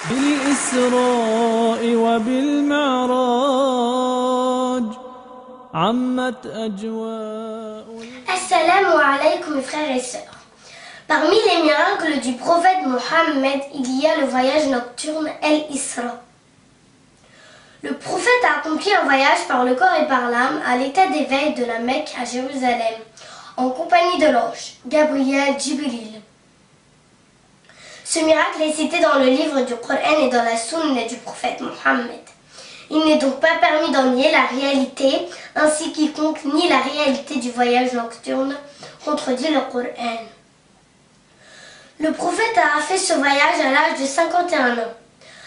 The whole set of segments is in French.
بالإسراء وبالمعراج عمت أجواء. Assalamu alaikum frères et sœurs. Parmi les miracles du prophète Mohammed, il y a le voyage nocturne El-Isra. Le prophète a accompli un voyage par le corps et par l'âme à l'état d'éveil de la Mecque à Jérusalem, en compagnie de l'ange Gabriel Jibril. Ce miracle est cité dans le livre du Coran et dans la sunna du prophète Mohammed. Il n'est donc pas permis d'en nier la réalité, ainsi quiconque nie la réalité du voyage nocturne contredit le Coran. Le prophète a fait ce voyage à l'âge de 51 ans.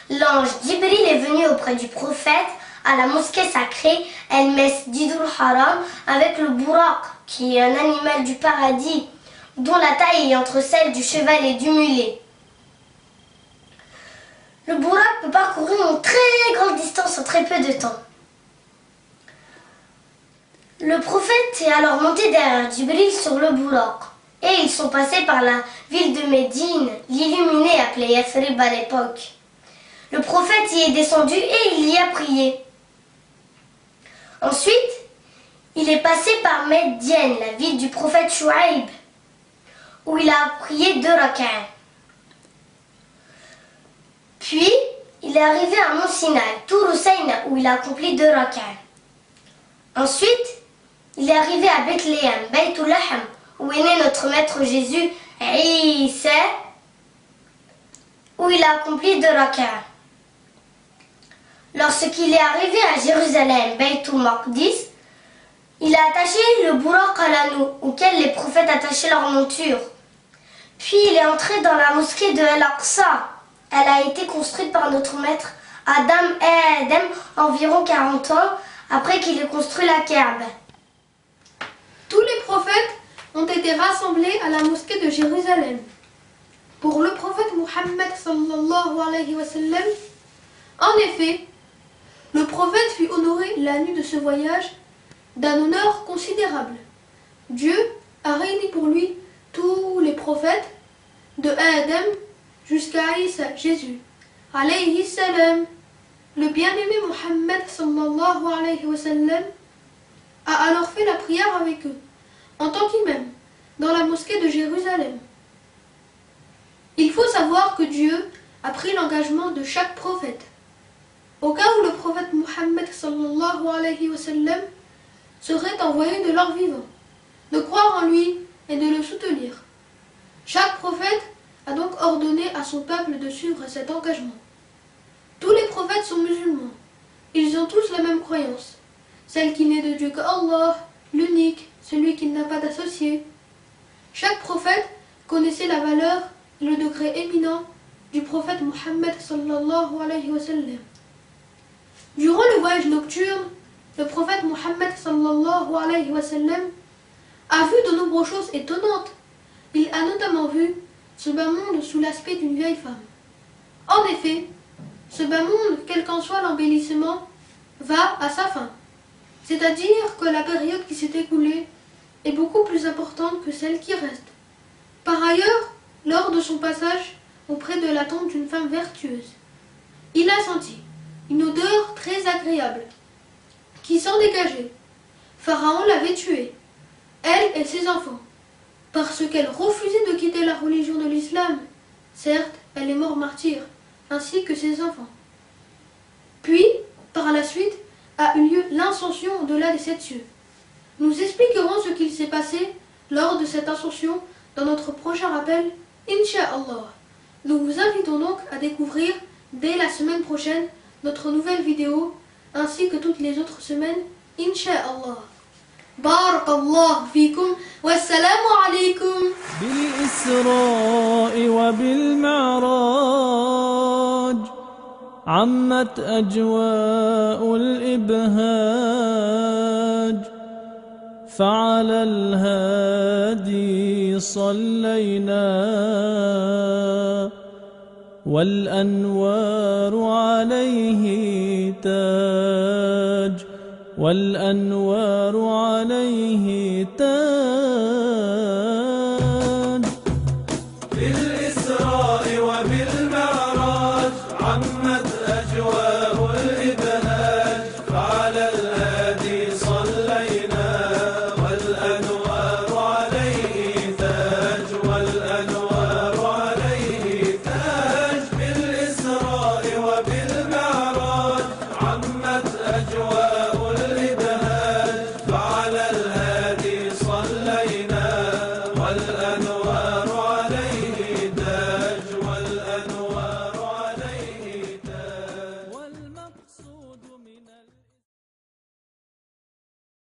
L'ange Jibril est venu auprès du prophète à la mosquée sacrée El-Mesjidul Haram avec le Buraq, qui est un animal du paradis, dont la taille est entre celle du cheval et du mulet. Le Buraq peut parcourir une très grande distance en très peu de temps. Le prophète est alors monté derrière Jibril sur le Buraq et ils sont passés par la ville de Médine, l'illuminée appelée Yathrib à l'époque. Le prophète y est descendu et il y a prié. Ensuite, il est passé par Médienne, la ville du prophète Chouaïb, où il a prié 2 rak'ah. Puis, il est arrivé à Mont Sinaï, Tour Hussein, où il a accompli 2 rak'ah. Ensuite, il est arrivé à Bethléem, Baytul Lahm, où est né notre maître Jésus, Isa, où il a accompli 2 rak'ah. Lorsqu'il est arrivé à Jérusalem, Baytul Maqdis, il a attaché le Buraq à l'anneau, auquel les prophètes attachaient leur monture. Puis il est entré dans la mosquée de Al-Aqsa. Elle a été construite par notre maître Adam environ 40 ans après qu'il ait construit la Kaaba. Tous les prophètes ont été rassemblés à la mosquée de Jérusalem. Pour le prophète Mohammed sallallahu alayhi wa sallam, en effet, le prophète fut honoré la nuit de ce voyage d'un honneur considérable. Dieu a réuni pour lui tous les prophètes, de Adam jusqu'à Isa, Jésus, alayhi salam. Le bien-aimé Mohammed sallallahu alayhi wa sallam a alors fait la prière avec eux, en tant qu'imam, dans la mosquée de Jérusalem. Il faut savoir que Dieu a pris l'engagement de chaque prophète. Au cas où le prophète Mohammed sallallahu alayhi wa sallam serait envoyé de leur vivant, de croire en lui et de le soutenir. Chaque prophète a donc ordonné à son peuple de suivre cet engagement. Tous les prophètes sont musulmans. Ils ont tous la même croyance, celle qui n'est de Dieu qu'Allah, l'unique, celui qui n'a pas d'associé. Chaque prophète connaissait la valeur et le degré éminent du prophète Mohammed sallallahu alayhi wa sallam. Durant le voyage nocturne, le prophète Mohammed sallallahu alayhi wa sallam a vu de nombreuses choses étonnantes. Il a notamment vu ce bas monde sous l'aspect d'une vieille femme. En effet, ce bas monde, quel qu'en soit l'embellissement, va à sa fin. C'est-à-dire que la période qui s'est écoulée est beaucoup plus importante que celle qui reste. Par ailleurs, lors de son passage auprès de la tombe d'une femme vertueuse, il a senti une odeur très agréable qui s'en dégageait. Pharaon l'avait tuée, elle et ses enfants, parce qu'elle refusait de quitter la religion de l'islam. Certes, elle est morte martyre, ainsi que ses enfants. Puis, par la suite, a eu lieu l'ascension au-delà des 7 cieux. Nous expliquerons ce qu'il s'est passé lors de cette ascension dans notre prochain rappel, Inch'Allah. Nous vous invitons donc à découvrir dès la semaine prochaine notre nouvelle vidéo, ainsi que toutes les autres semaines, Inch'Allah. Barakallahu fikum, wassalamu alaykum. بالإسراء وبالمعراج عمت أجواء الإبهاج فعلى الهادي صلينا والأنوار عليه تاج والأنوار عليه تاج. بالإسراء وبالمعراج محمد